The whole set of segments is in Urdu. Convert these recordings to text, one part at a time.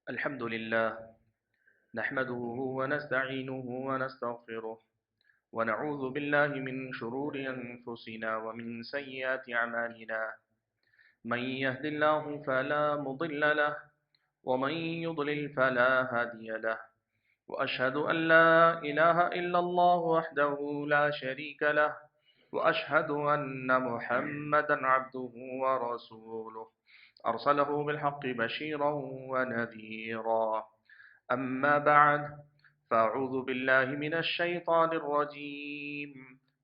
الحمد لله نحمده ونستعينه ونستغفره ونعوذ بالله من شرور أنفسنا ومن سيئات أعمالنا من يهد الله فلا مضل له ومن يضلل فلا هادي له وأشهد أن لا إله إلا الله وحده لا شريك له وأشهد أن محمدا عبده ورسوله أرسله بالحق بشيرا ونذيرا أما بعد فأعوذ بالله من الشيطان الرجيم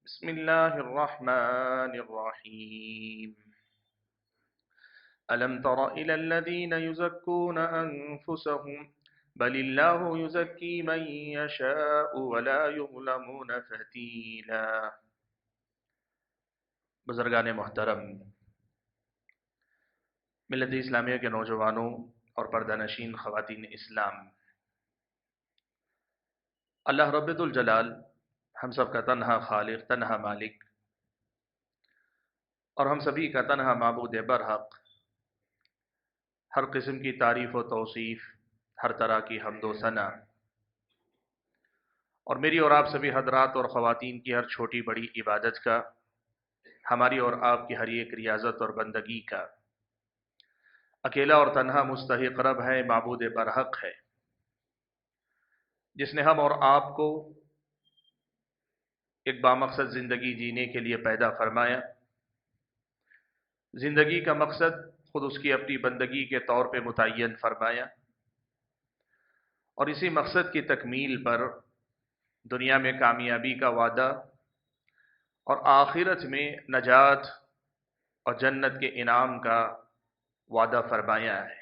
بسم الله الرحمن الرحيم ألم تر إلى الذين يزكون أنفسهم بل الله يزكي من يشاء ولا يظلمون فتيلا۔ بزرگان محترم، ملت اسلامیہ کے نوجوانوں اور پردہ نشین خواتین اسلام، اللہ رب الجلال ہم سب کا تنہا خالق، تنہا مالک اور ہم سبھی کا تنہا معبود برحق، ہر قسم کی تعریف و توصیف، ہر طرح کی حمد و ثنا، اور میری اور آپ سبھی حضرات اور خواتین کی ہر چھوٹی بڑی عبادت کا، ہماری اور آپ کی ہر ایک ریاضت اور بندگی کا اکیلا اور تنہا مستحق رب ہے، معبود برحق ہے، جس نے ہم اور آپ کو ایک بامقصد زندگی جینے کے لیے پیدا فرمایا۔ زندگی کا مقصد خود اس کی اپنی بندگی کے طور پہ متعین فرمایا، اور اسی مقصد کی تکمیل پر دنیا میں کامیابی کا وعدہ اور آخرت میں نجات اور جنت کے انعام کا وعدہ فرمایا ہے۔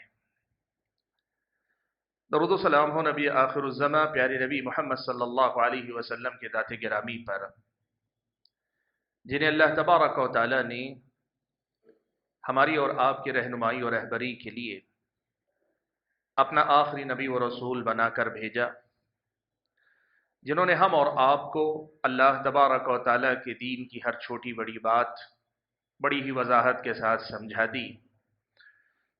درود و سلام ہو نبی آخر الزماں پیارے نبی محمد صلی اللہ علیہ وسلم کے ذات گرامی پر، جنہیں اللہ تبارک و تعالی نے ہماری اور آپ کی رہنمائی اور رہبری کے لیے اپنا آخری نبی و رسول بنا کر بھیجا، جنہوں نے ہم اور آپ کو اللہ تبارک و تعالی کے دین کی ہر چھوٹی بڑی بات بڑی ہی وضاحت کے ساتھ سمجھا دی،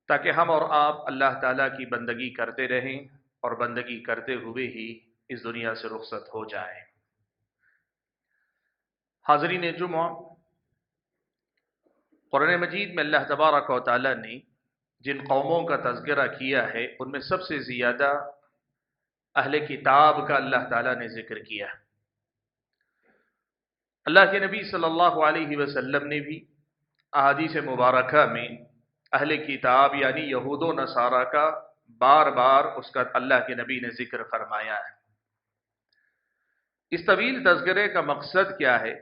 تاکہ ہم اور آپ اللہ تعالیٰ کی بندگی کرتے رہیں اور بندگی کرتے ہوئے ہی اس دنیا سے رخصت ہو جائیں۔ حاضرین جمعہ، قرآن مجید میں اللہ تبارک و تعالیٰ نے جن قوموں کا تذکرہ کیا ہے، ان میں سب سے زیادہ اہل کتاب کا اللہ تعالیٰ نے ذکر کیا۔ اللہ کے نبی صلی اللہ علیہ وسلم نے بھی احادیث مبارکہ میں اہل کتاب یعنی یہود و نصارہ کا بار بار اس کا اللہ کے نبی نے ذکر فرمایا ہے۔ اس طویل تذکرے کا مقصد کیا ہے؟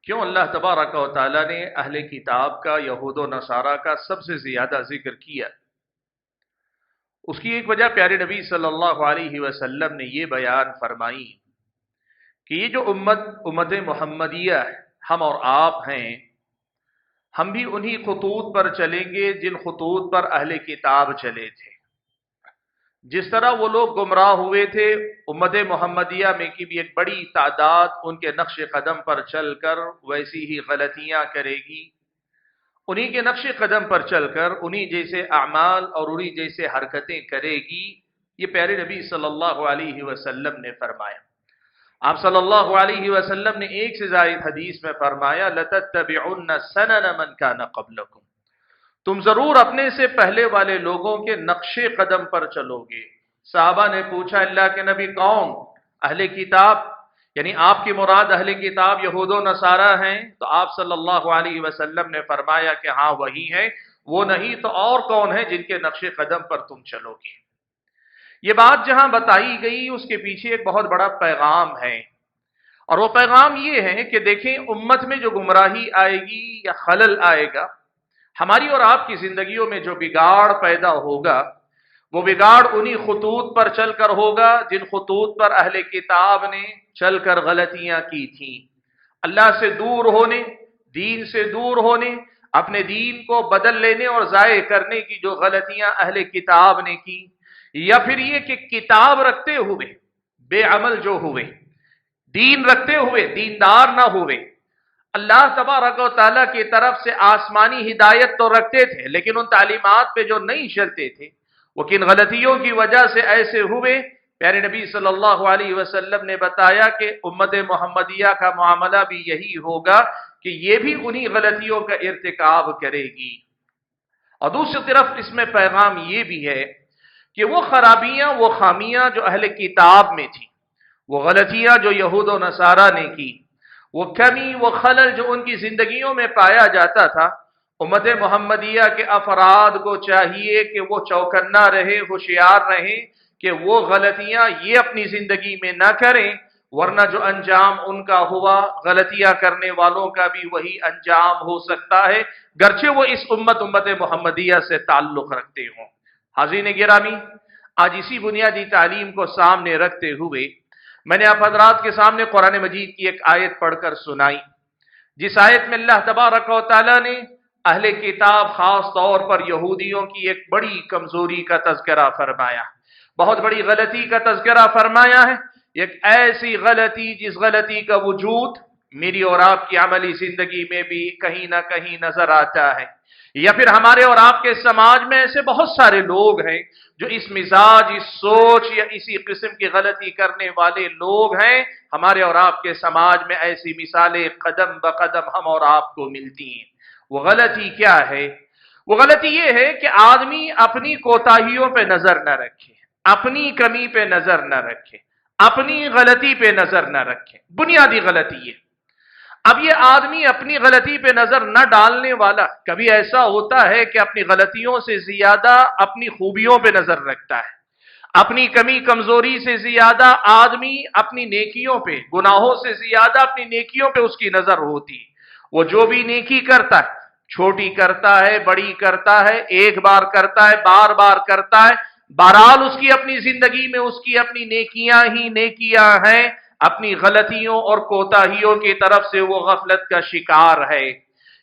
کیوں اللہ تبارک و تعالیٰ نے اہل کتاب کا، یہود و نصارہ کا سب سے زیادہ ذکر کیا؟ اس کی ایک وجہ پیارے نبی صلی اللہ علیہ وسلم نے یہ بیان فرمائی کہ یہ جو امت محمدیہ ہم اور آپ ہیں، ہم بھی انہی خطوط پر چلیں گے جن خطوط پر اہل کتاب چلے تھے۔ جس طرح وہ لوگ گمراہ ہوئے تھے، امت محمدیہ میں کی بھی ایک بڑی تعداد ان کے نقش قدم پر چل کر ویسی ہی غلطیاں کرے گی، انہی کے نقش قدم پر چل کر انہی جیسے اعمال اور انہی جیسے حرکتیں کرے گی۔ یہ پیارے نبی صلی اللہ علیہ وسلم نے فرمایا۔ آپ صلی اللہ علیہ وسلم نے ایک سے زائد حدیث میں فرمایا، لَتَتَّبِعُنَّ سَنَنَ مَنْ كَانَ قَبْلَكُمْ، تم ضرور اپنے سے پہلے والے لوگوں کے نقش قدم پر چلو گے۔ صحابہ نے پوچھا، اللہ کے نبی کون؟ اہل کتاب، یعنی آپ کی مراد اہل کتاب یہود و نصارہ ہیں؟ تو آپ صلی اللہ علیہ وسلم نے فرمایا کہ ہاں وہی ہیں، وہ نہیں تو اور کون ہیں جن کے نقش قدم پر تم چلو گے؟ یہ بات جہاں بتائی گئی اس کے پیچھے ایک بہت بڑا پیغام ہے، اور وہ پیغام یہ ہے کہ دیکھیں، امت میں جو گمراہی آئے گی یا خلل آئے گا، ہماری اور آپ کی زندگیوں میں جو بگاڑ پیدا ہوگا، وہ بگاڑ انہی خطوط پر چل کر ہوگا جن خطوط پر اہل کتاب نے چل کر غلطیاں کی تھیں۔ اللہ سے دور ہونے، دین سے دور ہونے، اپنے دین کو بدل لینے اور ضائع کرنے کی جو غلطیاں اہل کتاب نے کی، یا پھر یہ کہ کتاب رکھتے ہوئے بے عمل جو ہوئے، دین رکھتے ہوئے دیندار نہ ہوئے، اللہ تبارک و تعالیٰ کی طرف سے آسمانی ہدایت تو رکھتے تھے لیکن ان تعلیمات پہ جو نہیں چلتے تھے، وہ کن غلطیوں کی وجہ سے ایسے ہوئے؟ پیارے نبی صلی اللہ علیہ وسلم نے بتایا کہ امت محمدیہ کا معاملہ بھی یہی ہوگا کہ یہ بھی انہی غلطیوں کا ارتکاب کرے گی۔ اور دوسری طرف اس میں پیغام یہ بھی ہے کہ وہ خرابیاں، وہ خامیاں جو اہل کتاب میں تھی، وہ غلطیاں جو یہود و نصارہ نے کی، وہ کمی، وہ خلل جو ان کی زندگیوں میں پایا جاتا تھا، امت محمدیہ کے افراد کو چاہیے کہ وہ چوکنا رہے، ہوشیار رہیں کہ وہ غلطیاں یہ اپنی زندگی میں نہ کریں، ورنہ جو انجام ان کا ہوا، غلطیاں کرنے والوں کا بھی وہی انجام ہو سکتا ہے، گرچہ وہ اس امت محمدیہ سے تعلق رکھتے ہوں۔ حاضرین گرامی، آج اسی بنیادی تعلیم کو سامنے رکھتے ہوئے میں نے آپ حضرات کے سامنے قرآن مجید کی ایک آیت پڑھ کر سنائی، جس آیت میں اللہ تبارک و تعالی نے اہل کتاب، خاص طور پر یہودیوں کی ایک بڑی کمزوری کا تذکرہ فرمایا، بہت بڑی غلطی کا تذکرہ فرمایا ہے، ایک ایسی غلطی جس غلطی کا وجود میری اور آپ کی عملی زندگی میں بھی کہیں نہ کہیں نظر آتا ہے، یا پھر ہمارے اور آپ کے سماج میں ایسے بہت سارے لوگ ہیں جو اس مزاج، اس سوچ یا اسی قسم کی غلطی کرنے والے لوگ ہیں۔ ہمارے اور آپ کے سماج میں ایسی مثالیں قدم بقدم ہم اور آپ کو ملتی ہیں۔ وہ غلطی کیا ہے؟ وہ غلطی یہ ہے کہ آدمی اپنی کوتاہیوں پہ نظر نہ رکھے، اپنی کمی پہ نظر نہ رکھے، اپنی غلطی پہ نظر نہ رکھے۔ بنیادی غلطی ہے۔ اب یہ آدمی اپنی غلطی پہ نظر نہ ڈالنے والا کبھی ایسا ہوتا ہے کہ اپنی غلطیوں سے زیادہ اپنی خوبیوں پہ نظر رکھتا ہے، اپنی کمی کمزوری سے زیادہ آدمی اپنی نیکیوں پہ، گناہوں سے زیادہ اپنی نیکیوں پہ اس کی نظر ہوتی ہے۔ وہ جو بھی نیکی کرتا ہے، چھوٹی کرتا ہے، بڑی کرتا ہے، ایک بار کرتا ہے، بار بار کرتا ہے، بہرحال اس کی اپنی زندگی میں اس کی اپنی نیکیاں ہی نیکیاں ہیں، اپنی غلطیوں اور کوتاہیوں کی طرف سے وہ غفلت کا شکار ہے۔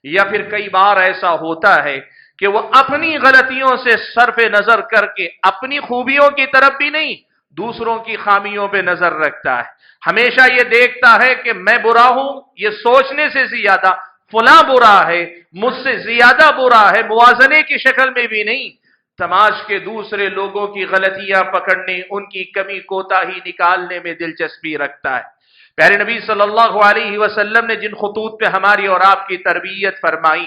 یا پھر کئی بار ایسا ہوتا ہے کہ وہ اپنی غلطیوں سے صرف نظر کر کے اپنی خوبیوں کی طرف بھی نہیں، دوسروں کی خامیوں پہ نظر رکھتا ہے۔ ہمیشہ یہ دیکھتا ہے کہ میں برا ہوں، یہ سوچنے سے زیادہ فلاں برا ہے، مجھ سے زیادہ برا ہے، موازنے کی شکل میں بھی نہیں، سماج کے دوسرے لوگوں کی غلطیاں پکڑنے، ان کی کمی کوتاہی نکالنے میں دلچسپی رکھتا ہے۔ پیارے نبی صلی اللہ علیہ وسلم نے جن خطوط پہ ہماری اور آپ کی تربیت فرمائی،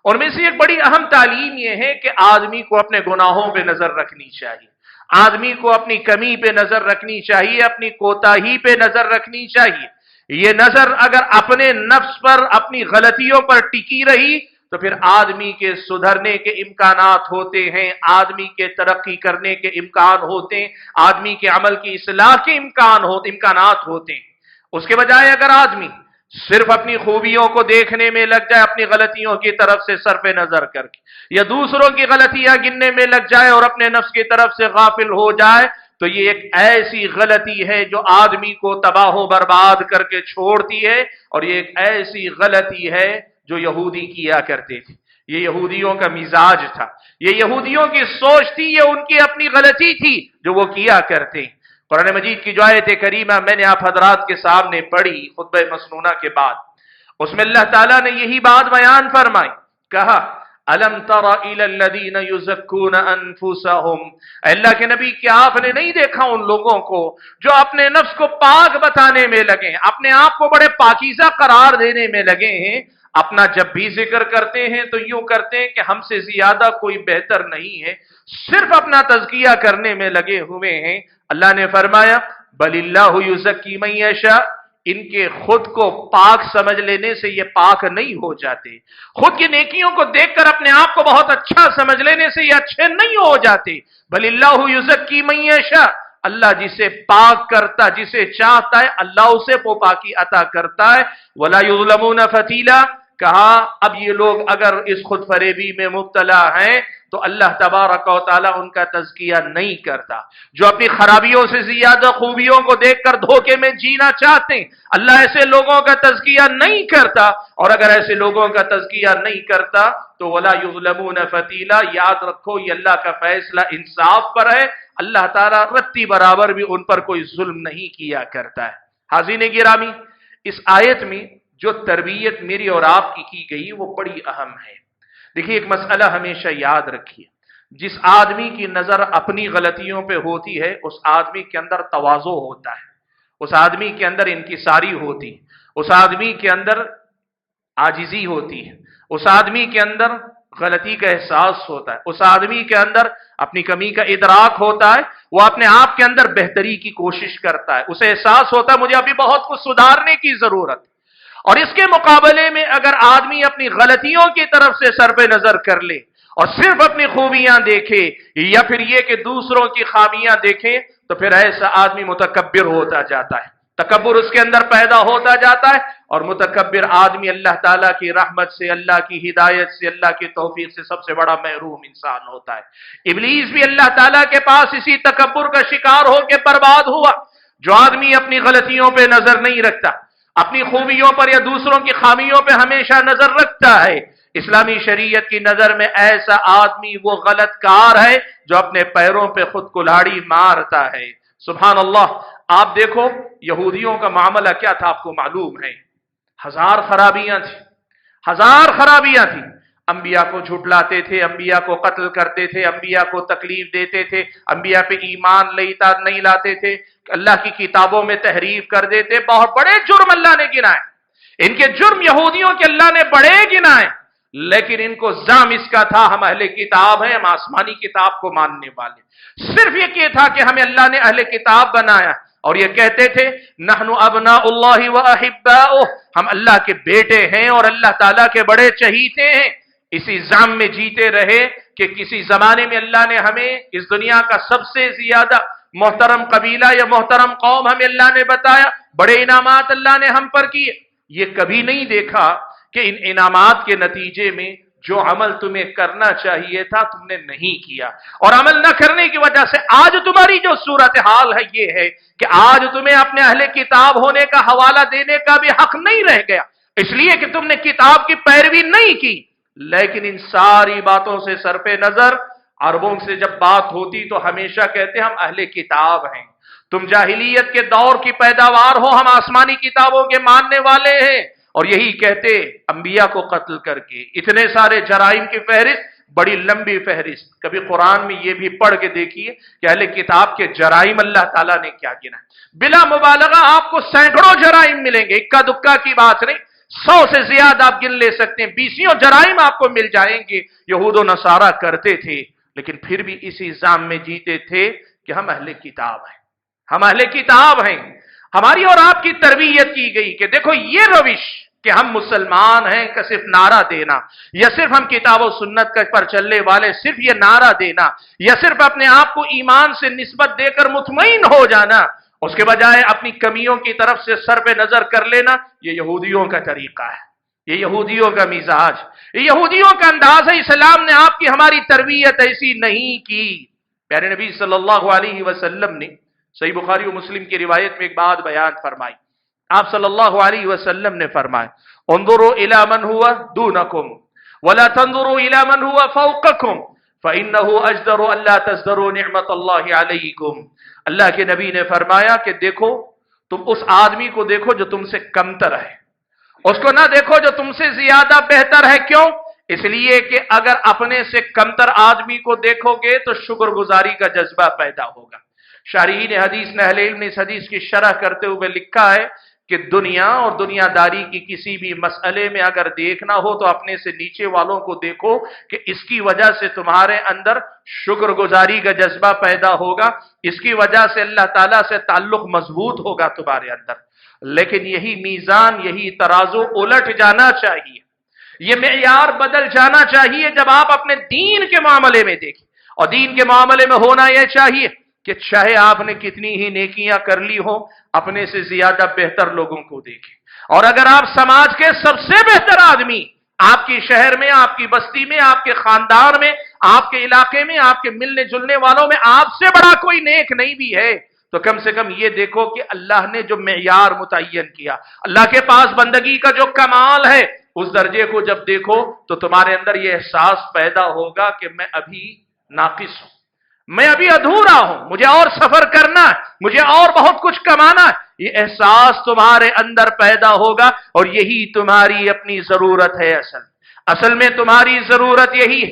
ان میں سے ایک بڑی اہم تعلیم یہ ہے کہ آدمی کو اپنے گناہوں پہ نظر رکھنی چاہیے، آدمی کو اپنی کمی پہ نظر رکھنی چاہیے، اپنی کوتاہی پہ نظر رکھنی چاہیے۔ یہ نظر اگر اپنے نفس پر، اپنی غلطیوں پر ٹکی رہی تو پھر آدمی کے سدھرنے کے امکانات ہوتے ہیں، آدمی کے ترقی کرنے کے امکان ہوتے ہیں، آدمی کے عمل کی اصلاح کے امکانات ہوتے ہیں۔ اس کے بجائے اگر آدمی صرف اپنی خوبیوں کو دیکھنے میں لگ جائے، اپنی غلطیوں کی طرف سے صرف نظر کر کے، یا دوسروں کی غلطیاں گننے میں لگ جائے اور اپنے نفس کی طرف سے غافل ہو جائے، تو یہ ایک ایسی غلطی ہے جو آدمی کو تباہ و برباد کر کے چھوڑتی ہے، اور یہ ایک ایسی غلطی ہے جو یہودی کیا کرتے تھے۔ یہ یہودیوں کا مزاج تھا، یہ یہودیوں کی سوچ تھی، یہ ان کی اپنی غلطی تھی جو وہ کیا کرتے ہیں۔ قرآن مجید کی جو آیت کریمہ میں نے آپ حضرات کے سامنے پڑھی خطبہ مسنونہ کے بعد، اس میں اللہ تعالیٰ نے یہی بات بیان فرمائی، کہا الم تر الی الذین یزکون انفسہم، اللہ کے نبی کیا آپ نے نہیں دیکھا ان لوگوں کو جو اپنے نفس کو پاک بتانے میں لگے ہیں، اپنے آپ کو بڑے پاکیزہ قرار دینے میں لگے ہیں، اپنا جب بھی ذکر کرتے ہیں تو یوں کرتے ہیں کہ ہم سے زیادہ کوئی بہتر نہیں ہے، صرف اپنا تزکیہ کرنے میں لگے ہوئے ہیں۔ اللہ نے فرمایا بل اللہ یزکی من یشاء، ان کے خود کو پاک سمجھ لینے سے یہ پاک نہیں ہو جاتے، خود کی نیکیوں کو دیکھ کر اپنے آپ کو بہت اچھا سمجھ لینے سے یہ اچھے نہیں ہو جاتے۔ بل اللہ یزکی من یشاء، اللہ جسے پاک کرتا، جسے چاہتا ہے اللہ اسے وہ پاکی عطا کرتا ہے۔ ولا یظلمون فتیلا، کہا اب یہ لوگ اگر اس خود فریبی میں مبتلا ہیں تو اللہ تبارک و تعالیٰ ان کا تزکیہ نہیں کرتا۔ جو اپنی خرابیوں سے زیادہ خوبیوں کو دیکھ کر دھوکے میں جینا چاہتے ہیں، اللہ ایسے لوگوں کا تزکیہ نہیں کرتا، اور اگر ایسے لوگوں کا تزکیہ نہیں کرتا تو ولا یظلمون فتیلا، یاد رکھو یہ اللہ کا فیصلہ انصاف پر ہے، اللہ تعالیٰ رتی برابر بھی ان پر کوئی ظلم نہیں کیا کرتا ہے۔ حاضرین گرامی، اس آیت میں جو تربیت میری اور آپ کی گئی وہ بڑی اہم ہے۔ دیکھیے ایک مسئلہ ہمیشہ یاد رکھیے، جس آدمی کی نظر اپنی غلطیوں پہ ہوتی ہے اس آدمی کے اندر تواضع ہوتا ہے، اس آدمی کے اندر انکساری ہوتی ہے، اس آدمی کے اندر عاجزی ہوتی ہے، اس آدمی کے اندر غلطی کا احساس ہوتا ہے، اس آدمی کے اندر اپنی کمی کا ادراک ہوتا ہے، وہ اپنے آپ کے اندر بہتری کی کوشش کرتا ہے، اسے احساس ہوتا ہے مجھے ابھی بہت کچھ سدھارنے کی ضرورت ہے۔ اور اس کے مقابلے میں اگر آدمی اپنی غلطیوں کی طرف سے سر پہ نظر کر لے اور صرف اپنی خوبیاں دیکھے یا پھر یہ کہ دوسروں کی خامیاں دیکھے تو پھر ایسا آدمی متکبر ہوتا جاتا ہے، تکبر اس کے اندر پیدا ہوتا جاتا ہے، اور متکبر آدمی اللہ تعالیٰ کی رحمت سے، اللہ کی ہدایت سے، اللہ کی توفیق سے سب سے بڑا محروم انسان ہوتا ہے۔ ابلیس بھی اللہ تعالیٰ کے پاس اسی تکبر کا شکار ہو کے برباد ہوا۔ جو آدمی اپنی غلطیوں پہ نظر نہیں رکھتا، اپنی خوبیوں پر یا دوسروں کی خامیوں پہ ہمیشہ نظر رکھتا ہے، اسلامی شریعت کی نظر میں ایسا آدمی وہ غلط کار ہے جو اپنے پیروں پہ خود کلہاڑی مارتا ہے۔ سبحان اللہ۔ آپ دیکھو یہودیوں کا معاملہ کیا تھا، آپ کو معلوم ہے، ہزار خرابیاں تھیں، ہزار خرابیاں تھیں۔ انبیاء کو جھٹلاتے تھے، انبیاء کو قتل کرتے تھے، انبیاء کو تکلیف دیتے تھے، انبیاء پہ ایمان نہیں لاتے تھے، اللہ کی کتابوں میں تحریف کر دیتے۔ بہت بڑے جرم اللہ نے گنائے، ان کے جرم یہودیوں کے اللہ نے بڑے گنائے، لیکن ان کو زام اس کا تھا ہم اہل کتاب ہیں، ہم آسمانی کتاب کو ماننے والے۔ صرف یہ تھا کہ ہمیں اللہ نے اہل کتاب بنایا، اور یہ کہتے تھے نحن ابناء اللہ و احباؤہ، ہم اللہ کے بیٹے ہیں اور اللہ تعالیٰ کے بڑے چہیتے ہیں۔ اسی زام میں جیتے رہے کہ کسی زمانے میں اللہ نے ہمیں اس دنیا کا سب سے زیادہ محترم قبیلہ یا محترم قوم ہمیں اللہ نے بتایا، بڑے انعامات اللہ نے ہم پر کیے۔ یہ کبھی نہیں دیکھا کہ ان انعامات کے نتیجے میں جو عمل تمہیں کرنا چاہیے تھا تم نے نہیں کیا، اور عمل نہ کرنے کی وجہ سے آج تمہاری جو صورتحال ہے یہ ہے کہ آج تمہیں اپنے اہل کتاب ہونے کا حوالہ دینے کا بھی حق نہیں رہ گیا، اس لیے کہ تم نے کتاب کی پیروی نہیں کی۔ لیکن ان ساری باتوں سے سر پہ نظر عربوں سے جب بات ہوتی تو ہمیشہ کہتے ہم اہل کتاب ہیں، تم جاہلیت کے دور کی پیداوار ہو، ہم آسمانی کتابوں کے ماننے والے ہیں۔ اور یہی کہتے انبیاء کو قتل کر کے اتنے سارے جرائم کی فہرست، بڑی لمبی فہرست۔ کبھی قرآن میں یہ بھی پڑھ کے دیکھیے کہ اہل کتاب کے جرائم اللہ تعالیٰ نے کیا گنا۔ بلا مبالغہ آپ کو سینکڑوں جرائم ملیں گے، اکا دکا کی بات نہیں، 100 سے زیادہ آپ گن لے سکتے ہیں، 20 جرائم آپ کو مل جائیں گے یہود و نصارہ کرتے تھے، لیکن پھر بھی اسی الزام میں جیتے تھے کہ ہم اہل کتاب ہیں، ہم اہل کتاب ہیں۔ ہماری اور آپ کی تربیت کی گئی کہ دیکھو یہ روش کہ ہم مسلمان ہیں کہ صرف نعرہ دینا، یا صرف ہم کتاب و سنت پر چلنے والے صرف یہ نعرہ دینا، یا صرف اپنے آپ کو ایمان سے نسبت دے کر مطمئن ہو جانا، اس کے بجائے اپنی کمیوں کی طرف سے سر پہ نظر کر لینا، یہ یہودیوں کا طریقہ ہے، یہ یہودیوں کا مزاج، یہ یہودیوں کا انداز ہے۔ اسلام نے آپ کی ہماری تربیت ایسی نہیں کی۔ پیارے نبی صلی اللہ علیہ وسلم نے صحیح بخاری و مسلم کی روایت میں ایک بات بیان فرمائی۔ آپ صلی اللہ علیہ وسلم نے فرمایا انظروا الی من هو دونکم ولا تنظروا الی من هو فوقکم فانه اجدر الا تزدروا نعمت اللہ علیکم۔ اللہ کے نبی نے فرمایا کہ دیکھو تم اس آدمی کو دیکھو جو تم سے کمتر ہے، اس کو نہ دیکھو جو تم سے زیادہ بہتر ہے۔ کیوں؟ اس لیے کہ اگر اپنے سے کمتر آدمی کو دیکھو گے تو شکر گزاری کا جذبہ پیدا ہوگا۔ شارحین حدیث نے، اہل علم نے اس حدیث کی شرح کرتے ہوئے لکھا ہے کہ دنیا اور دنیا داری کی کسی بھی مسئلے میں اگر دیکھنا ہو تو اپنے سے نیچے والوں کو دیکھو کہ اس کی وجہ سے تمہارے اندر شکر گزاری کا جذبہ پیدا ہوگا، اس کی وجہ سے اللہ تعالیٰ سے تعلق مضبوط ہوگا تمہارے اندر۔ لیکن یہی میزان، یہی ترازو الٹ جانا چاہیے، یہ معیار بدل جانا چاہیے جب آپ اپنے دین کے معاملے میں دیکھیں، اور دین کے معاملے میں ہونا یہ چاہیے کہ چاہے آپ نے کتنی ہی نیکیاں کر لی ہو، اپنے سے زیادہ بہتر لوگوں کو دیکھیں۔ اور اگر آپ سماج کے سب سے بہتر آدمی، آپ کی شہر میں، آپ کی بستی میں، آپ کے خاندان میں، آپ کے علاقے میں، آپ کے ملنے جلنے والوں میں آپ سے بڑا کوئی نیک نہیں بھی ہے، تو کم سے کم یہ دیکھو کہ اللہ نے جو معیار متعین کیا، اللہ کے پاس بندگی کا جو کمال ہے، اس درجے کو جب دیکھو تو تمہارے اندر یہ احساس پیدا ہوگا کہ میں ابھی ناقص ہوں، میں ابھی ادھورا ہوں، مجھے اور سفر کرنا ہے، مجھے اور بہت کچھ کمانا ہے۔ یہ احساس تمہارے اندر پیدا ہوگا، اور یہی تمہاری اپنی ضرورت ہے۔ اصل میں تمہاری ضرورت یہی ہے۔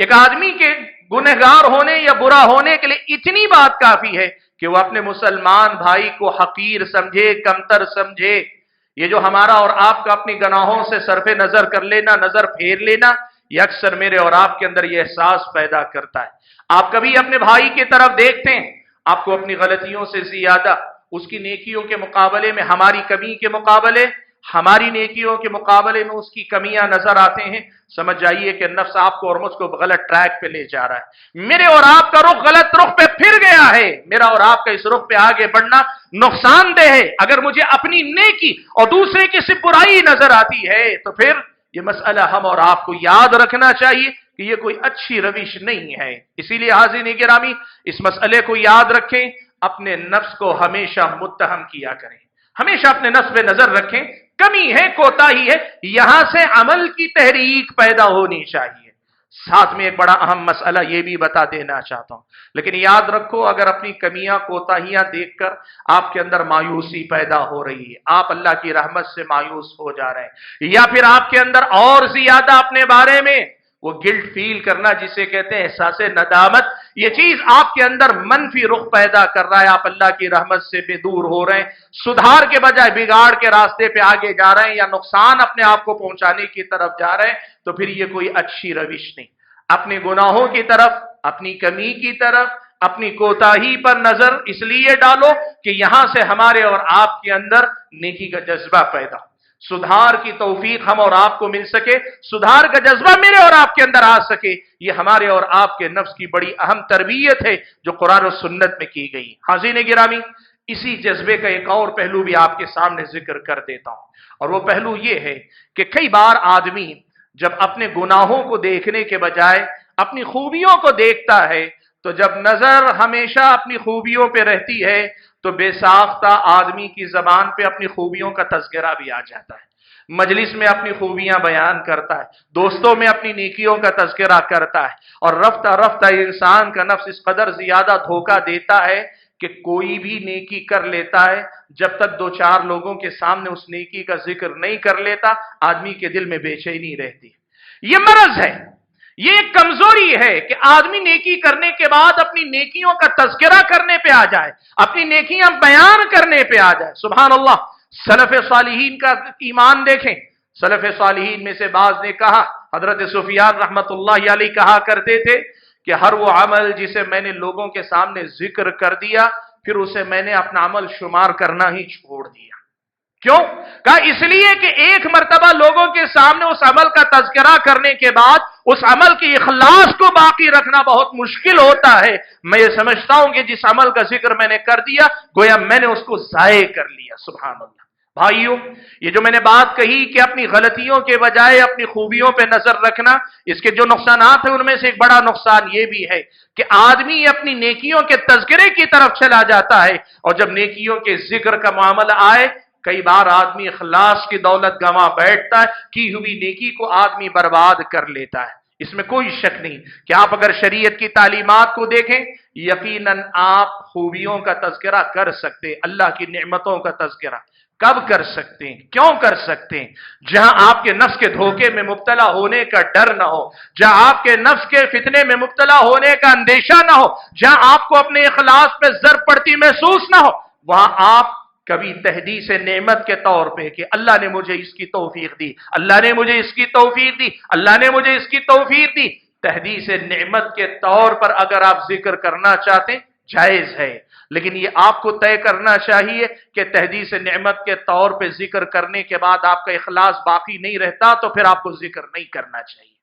ایک آدمی کے گنہگار ہونے یا برا ہونے کے لیے اتنی بات کافی ہے کہ وہ اپنے مسلمان بھائی کو حقیر سمجھے، کمتر سمجھے۔ یہ جو ہمارا اور آپ کا اپنی گناہوں سے صرف نظر کر لینا، نظر پھیر لینا، یہ اکثر میرے اور آپ کے اندر یہ احساس پیدا کرتا ہے۔ آپ کبھی اپنے بھائی کی طرف دیکھتے ہیں، آپ کو اپنی غلطیوں سے زیادہ اس کی نیکیوں کے مقابلے میں، ہماری کمی کے مقابلے، ہماری نیکیوں کے مقابلے میں اس کی کمیاں نظر آتے ہیں، سمجھ جائیے کہ نفس آپ کو اور مجھ کو غلط ٹریک پہ لے جا رہا ہے۔ میرے اور آپ کا رخ غلط رخ پہ پھر گیا ہے۔ میرا اور آپ کا اس رخ پہ آگے بڑھنا نقصان دہ ہے۔ اگر مجھے اپنی نیکی اور دوسرے کی صرف برائی نظر آتی ہے تو پھر یہ مسئلہ ہم اور آپ کو یاد رکھنا چاہیے کہ یہ کوئی اچھی روش نہیں ہے۔ اسی لیے حاضرین گرامی، اس مسئلے کو یاد رکھیں، اپنے نفس کو ہمیشہ متہم کیا کریں، ہمیشہ اپنے نفس پہ نظر رکھیں، کمی ہے، کوتاہی ہے، یہاں سے عمل کی تحریک پیدا ہونی چاہیے۔ ساتھ میں ایک بڑا اہم مسئلہ یہ بھی بتا دینا چاہتا ہوں، لیکن یاد رکھو، اگر اپنی کمیاں کوتاہیاں دیکھ کر آپ کے اندر مایوسی پیدا ہو رہی ہے، آپ اللہ کی رحمت سے مایوس ہو جا رہے ہیں، یا پھر آپ کے اندر اور زیادہ اپنے بارے میں وہ گلٹ فیل کرنا جسے کہتے ہیں احساس ندامت، یہ چیز آپ کے اندر منفی رخ پیدا کر رہا ہے، آپ اللہ کی رحمت سے بے دور ہو رہے ہیں، سدھار کے بجائے بگاڑ کے راستے پہ آگے جا رہے ہیں، یا نقصان اپنے آپ کو پہنچانے کی طرف جا رہے ہیں، تو پھر یہ کوئی اچھی روش نہیں۔ اپنے گناہوں کی طرف، اپنی کمی کی طرف، اپنی کوتاہی پر نظر اس لیے ڈالو کہ یہاں سے ہمارے اور آپ کے اندر نیکی کا جذبہ پیدا، سدھار کی توفیق ہم اور آپ کو مل سکے، سدھار کا جذبہ میرے اور آپ کے اندر آ سکے۔ یہ ہمارے اور آپ کے نفس کی بڑی اہم تربیت ہے جو قرآن و سنت میں کی گئی۔ حاضرین گرامی، اسی جذبے کا ایک اور پہلو بھی آپ کے سامنے ذکر کر دیتا ہوں، اور وہ پہلو یہ ہے کہ کئی بار آدمی جب اپنے گناہوں کو دیکھنے کے بجائے اپنی خوبیوں کو دیکھتا ہے، تو جب نظر ہمیشہ اپنی خوبیوں پہ رہتی ہے تو بے ساختہ آدمی کی زبان پہ اپنی خوبیوں کا تذکرہ بھی آ جاتا ہے، مجلس میں اپنی خوبیاں بیان کرتا ہے، دوستوں میں اپنی نیکیوں کا تذکرہ کرتا ہے، اور رفتہ رفتہ انسان کا نفس اس قدر زیادہ دھوکہ دیتا ہے کہ کوئی بھی نیکی کر لیتا ہے، جب تک دو چار لوگوں کے سامنے اس نیکی کا ذکر نہیں کر لیتا، آدمی کے دل میں بے چینی رہتی ہے۔ یہ مرض ہے، یہ ایک کمزوری ہے کہ آدمی نیکی کرنے کے بعد اپنی نیکیوں کا تذکرہ کرنے پہ آ جائے، اپنی نیکیاں بیان کرنے پہ آ جائے۔ سبحان اللہ، سلف صالحین کا ایمان دیکھیں۔ سلف صالحین میں سے بعض نے کہا، حضرت سفیان رحمت اللہ علیہ کہا کرتے تھے کہ ہر وہ عمل جسے میں نے لوگوں کے سامنے ذکر کر دیا، پھر اسے میں نے اپنا عمل شمار کرنا ہی چھوڑ دیا۔ کیوں؟ کہا اس لیے کہ ایک مرتبہ لوگوں کے سامنے اس عمل کا تذکرہ کرنے کے بعد اس عمل کی اخلاص کو باقی رکھنا بہت مشکل ہوتا ہے۔ میں یہ سمجھتا ہوں کہ جس عمل کا ذکر میں نے کر دیا، گویا میں نے اس کو ضائع کر لیا۔ سبحان اللہ۔ بھائیوں، یہ جو میں نے بات کہی کہ اپنی غلطیوں کے بجائے اپنی خوبیوں پہ نظر رکھنا، اس کے جو نقصانات ہیں ان میں سے ایک بڑا نقصان یہ بھی ہے کہ آدمی اپنی نیکیوں کے تذکرے کی طرف چلا جاتا ہے، اور جب نیکیوں کے ذکر کا معاملہ آئے، کئی بار آدمی اخلاص کی دولت گنوا بیٹھتا ہے، کی ہوئی نیکی کو آدمی برباد کر لیتا ہے۔ اس میں کوئی شک نہیں کہ آپ اگر شریعت کی تعلیمات کو دیکھیں، یقیناً آپ خوبیوں کا تذکرہ کر سکتے، اللہ کی نعمتوں کا تذکرہ کب کر سکتے ہیں، کیوں کر سکتے ہیں؟ جہاں آپ کے نفس کے دھوکے میں مبتلا ہونے کا ڈر نہ ہو، جہاں آپ کے نفس کے فتنے میں مبتلا ہونے کا اندیشہ نہ ہو، جہاں آپ کو اپنے اخلاص پہ ضرب پڑتی محسوس نہ ہو، وہاں آپ کبھی تحدیث نعمت کے طور پہ کہ اللہ نے مجھے اس کی توفیق دی، اللہ نے مجھے اس کی توفیق دی، اللہ نے مجھے اس کی توفیق دی، تحدیث نعمت کے طور پر اگر آپ ذکر کرنا چاہتے ہیں، جائز ہے، لیکن یہ آپ کو طے کرنا چاہیے کہ تحدیث نعمت کے طور پہ ذکر کرنے کے بعد آپ کا اخلاص باقی نہیں رہتا تو پھر آپ کو ذکر نہیں کرنا چاہیے۔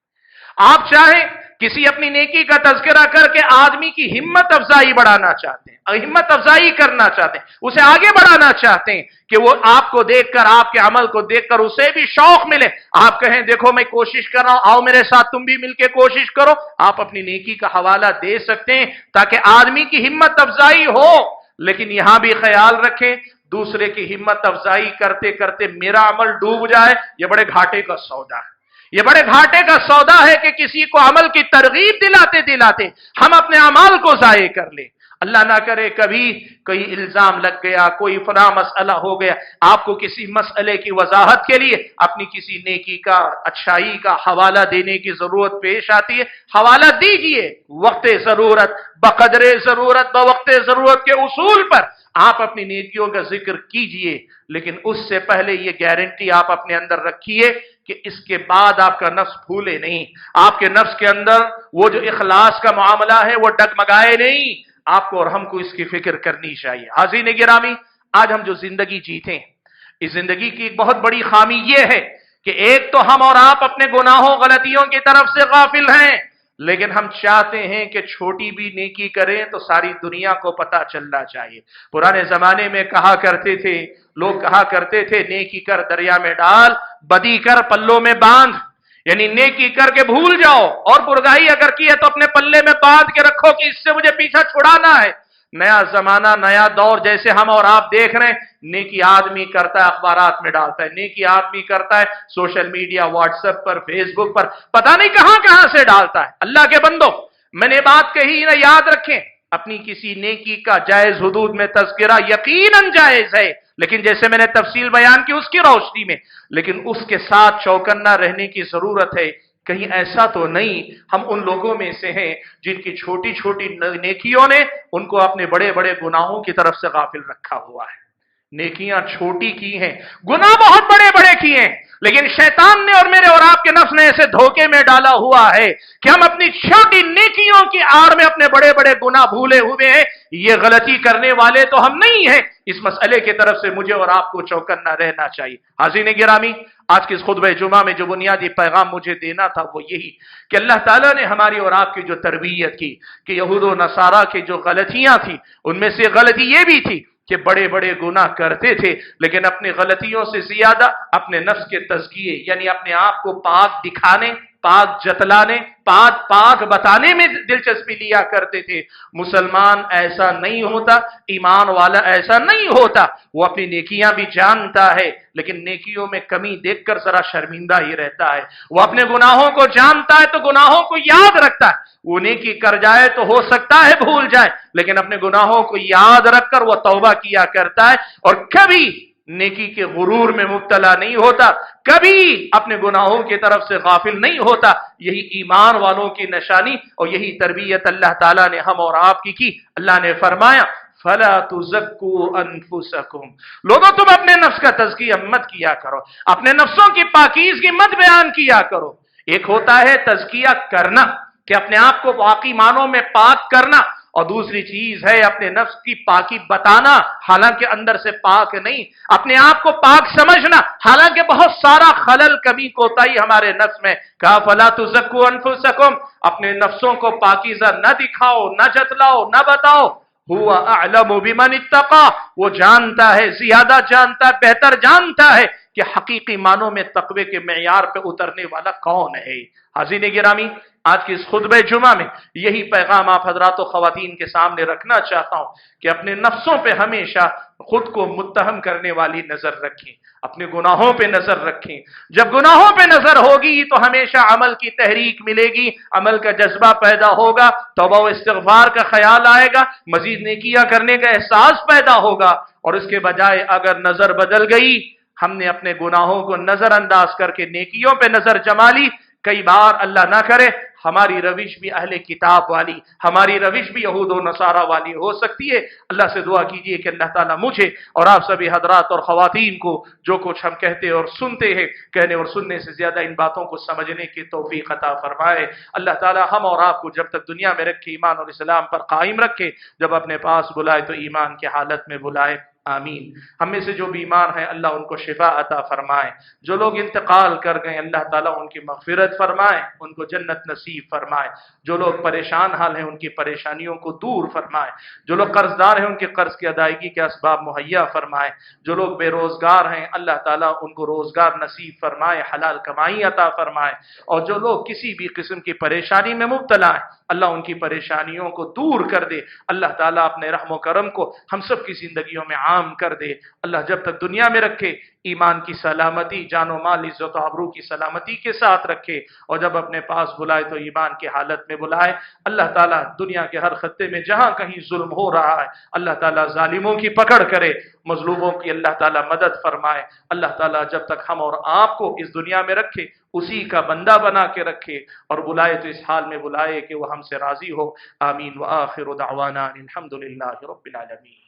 آپ چاہیں کسی اپنی نیکی کا تذکرہ کر کے آدمی کی ہمت افزائی بڑھانا چاہتے ہیں، ہمت افزائی کرنا چاہتے ہیں، اسے آگے بڑھانا چاہتے ہیں کہ وہ آپ کو دیکھ کر، آپ کے عمل کو دیکھ کر اسے بھی شوق ملے، آپ کہیں دیکھو میں کوشش کر رہا ہوں، آؤ میرے ساتھ تم بھی مل کے کوشش کرو، آپ اپنی نیکی کا حوالہ دے سکتے ہیں تاکہ آدمی کی ہمت افزائی ہو۔ لیکن یہاں بھی خیال رکھیں، دوسرے کی ہمت افزائی کرتے کرتے میرا عمل ڈوب جائے، یہ بڑے گھاٹے کا سودا ہے۔ یہ بڑے گھاٹے کا سودا ہے کہ کسی کو عمل کی ترغیب دلاتے دلاتے ہم اپنے اعمال کو ضائع کر لیں۔ اللہ نہ کرے کبھی کوئی الزام لگ گیا، کوئی فلاں مسئلہ ہو گیا، آپ کو کسی مسئلے کی وضاحت کے لیے اپنی کسی نیکی کا، اچھائی کا حوالہ دینے کی ضرورت پیش آتی ہے، حوالہ دیجئے وقت ضرورت، بقدر ضرورت، بوقت ضرورت کے اصول پر آپ اپنی نیکیوں کا ذکر کیجئے، لیکن اس سے پہلے یہ گارنٹی آپ اپنے اندر رکھیے کہ اس کے بعد آپ کا نفس پھولے نہیں، آپ کے نفس کے اندر وہ جو اخلاص کا معاملہ ہے وہ ڈگمگائے نہیں، آپ کو اور ہم کو اس کی فکر کرنی چاہیے۔ حاضرین گرامی، آج ہم جو زندگی جیتے ہیں، اس زندگی کی ایک بہت بڑی خامی یہ ہے کہ ایک تو ہم اور آپ اپنے گناہوں غلطیوں کی طرف سے غافل ہیں، لیکن ہم چاہتے ہیں کہ چھوٹی بھی نیکی کریں تو ساری دنیا کو پتہ چلنا چاہیے۔ پرانے زمانے میں کہا کرتے تھے، لوگ کہا کرتے تھے، نیکی کر دریا میں ڈال، بدی کر پلوں میں باندھ، یعنی نیکی کر کے بھول جاؤ اور برگائی اگر کی ہے تو اپنے پلے میں باندھ کے رکھو کہ اس سے مجھے پیچھا چھڑانا ہے۔ نیا زمانہ، نیا دور، جیسے ہم اور آپ دیکھ رہے ہیں، نیکی آدمی کرتا ہے اخبارات میں ڈالتا ہے، نیکی آدمی کرتا ہے سوشل میڈیا، واٹس ایپ پر، فیس بک پر، پتہ نہیں کہاں کہاں سے ڈالتا ہے۔ اللہ کے بندو، میں نے بات کہی نہ، یاد رکھیں، اپنی کسی نیکی کا جائز حدود میں تذکرہ یقیناً جائز ہے، لیکن جیسے میں نے تفصیل بیان کی اس کی روشنی میں، لیکن اس کے ساتھ چوکنا رہنے کی ضرورت ہے۔ کہیں ایسا تو نہیں ہم ان لوگوں میں سے ہیں جن کی چھوٹی چھوٹی نیکیوں نے ان کو اپنے بڑے بڑے گناہوں کی طرف سے غافل رکھا ہوا ہے۔ نیکیاں چھوٹی کی ہیں، گناہ بہت بڑے بڑے کیے ہیں، لیکن شیطان نے اور میرے اور آپ کے نفس نے ایسے دھوکے میں ڈالا ہوا ہے کہ ہم اپنی چھوٹی نیکیوں کی آڑ میں اپنے بڑے بڑے گناہ بھولے ہوئے ہیں۔ یہ غلطی کرنے والے تو ہم نہیں ہیں، اس مسئلے کی طرف سے مجھے اور آپ کو چوکنا رہنا چاہیے۔ حاضرین گرامی، آج کے اس خطبہ جمعہ میں جو بنیادی پیغام مجھے دینا تھا وہ یہی کہ اللہ تعالیٰ نے ہماری اور آپ کی جو تربیت کی کہ یہود و نصارہ کی جو غلطیاں تھیں، ان میں سے غلطی یہ بھی تھی کہ بڑے بڑے گناہ کرتے تھے، لیکن اپنی غلطیوں سے زیادہ اپنے نفس کے تزکیے، یعنی اپنے آپ کو پاک دکھانے، پاک جتلانے، پاک بتانے میں دلچسپی لیا کرتے تھے۔ مسلمان ایسا نہیں ہوتا، ایمان والا ایسا نہیں ہوتا، وہ اپنی نیکیاں بھی جانتا ہے لیکن نیکیوں میں کمی دیکھ کر ذرا شرمندہ ہی رہتا ہے۔ وہ اپنے گناہوں کو جانتا ہے تو گناہوں کو یاد رکھتا ہے، وہ نیکی کر جائے تو ہو سکتا ہے بھول جائے، لیکن اپنے گناہوں کو یاد رکھ کر وہ توبہ کیا کرتا ہے اور کبھی نیکی کے غرور میں مبتلا نہیں ہوتا، کبھی اپنے گناہوں کی طرف سے غافل نہیں ہوتا۔ یہی ایمان والوں کی نشانی اور یہی تربیت اللہ تعالیٰ نے ہم اور آپ کی۔ اللہ نے فرمایا فَلَا تُزَكُّوا أَنفُسَكُمْ، لوگوں تم اپنے نفس کا تزکیہ مت کیا کرو، اپنے نفسوں کی پاکیزگی مت بیان کیا کرو۔ ایک ہوتا ہے تزکیہ کرنا کہ اپنے آپ کو واقعی معنوں میں پاک کرنا، اور دوسری چیز ہے اپنے نفس کی پاکی بتانا، حالانکہ اندر سے پاک نہیں، اپنے آپ کو پاک سمجھنا، حالانکہ بہت سارا خلل کمی کوتاہی ہمارے نفس میں۔ کہا فَلَا تُزَكُّوا أَنفُسَكُمْ، اپنے نفسوں کو پاکیزہ نہ دکھاؤ، نہ جتلاؤ، نہ بتاؤ۔ هُوَ أَعْلَمُ بِمَنِ اتَّقَىٰ، وہ جانتا ہے، زیادہ جانتا ہے، بہتر جانتا ہے کہ حقیقی معنوں میں تقوی کے معیار پہ اترنے والا کون ہے۔ حاضرین گرامی، آج کی اس خطبہ جمعہ میں یہی پیغام آپ حضرات و خواتین کے سامنے رکھنا چاہتا ہوں کہ اپنے نفسوں پہ ہمیشہ خود کو متہم کرنے والی نظر رکھیں، اپنے گناہوں پہ نظر رکھیں۔ جب گناہوں پہ نظر ہوگی تو ہمیشہ عمل کی تحریک ملے گی، عمل کا جذبہ پیدا ہوگا، توبہ و استغفار کا خیال آئے گا، مزید نیکیاں کرنے کا احساس پیدا ہوگا، اور اس کے بجائے اگر نظر بدل گئی، ہم نے اپنے گناہوں کو نظر انداز کر کے نیکیوں پہ نظر جما لی، کئی بار اللہ نہ کرے ہماری روش بھی اہل کتاب والی، ہماری روش بھی یہود و نصارہ والی ہو سکتی ہے۔ اللہ سے دعا کیجئے کہ اللہ تعالیٰ مجھے اور آپ سبھی حضرات اور خواتین کو جو کچھ ہم کہتے اور سنتے ہیں، کہنے اور سننے سے زیادہ ان باتوں کو سمجھنے کی توفیق عطا فرمائے۔ اللہ تعالیٰ ہم اور آپ کو جب تک دنیا میں رکھے ایمان اور اسلام پر قائم رکھے، جب اپنے پاس بلائے تو ایمان کی حالت میں بلائے، آمین۔ ہم میں سے جو بیمار ہیں اللہ ان کو شفا عطا فرمائے، جو لوگ انتقال کر گئے اللہ تعالیٰ ان کی مغفرت فرمائے، ان کو جنت نصیب فرمائے، جو لوگ پریشان حال ہیں ان کی پریشانیوں کو دور فرمائے، جو لوگ قرض دار ہیں ان کے قرض کی ادائیگی کے اسباب مہیا فرمائے، جو لوگ بے روزگار ہیں اللہ تعالیٰ ان کو روزگار نصیب فرمائے، حلال کمائی عطا فرمائے، اور جو لوگ کسی بھی قسم کی پریشانی میں مبتلا ہیں اللہ ان کی پریشانیوں کو دور کر دے، اللہ تعالیٰ اپنے رحم و کرم کو ہم سب کی زندگیوں میں عام کر دے، اللہ جب تک دنیا میں رکھے ایمان کی سلامتی، جان و مال، عزت و آبرو کی سلامتی کے ساتھ رکھے، اور جب اپنے پاس بلائے تو ایمان کی حالت میں بلائے۔ اللہ تعالیٰ دنیا کے ہر خطے میں جہاں کہیں ظلم ہو رہا ہے اللہ تعالیٰ ظالموں کی پکڑ کرے، مظلوموں کی اللہ تعالیٰ مدد فرمائے۔ اللہ تعالیٰ جب تک ہم اور آپ کو اس دنیا میں رکھے اسی کا بندہ بنا کے رکھے، اور بلائے تو اس حال میں بلائے کہ وہ ہم سے راضی ہو۔ آمین۔ وآخر دعوانا الحمد للہ رب العالمین۔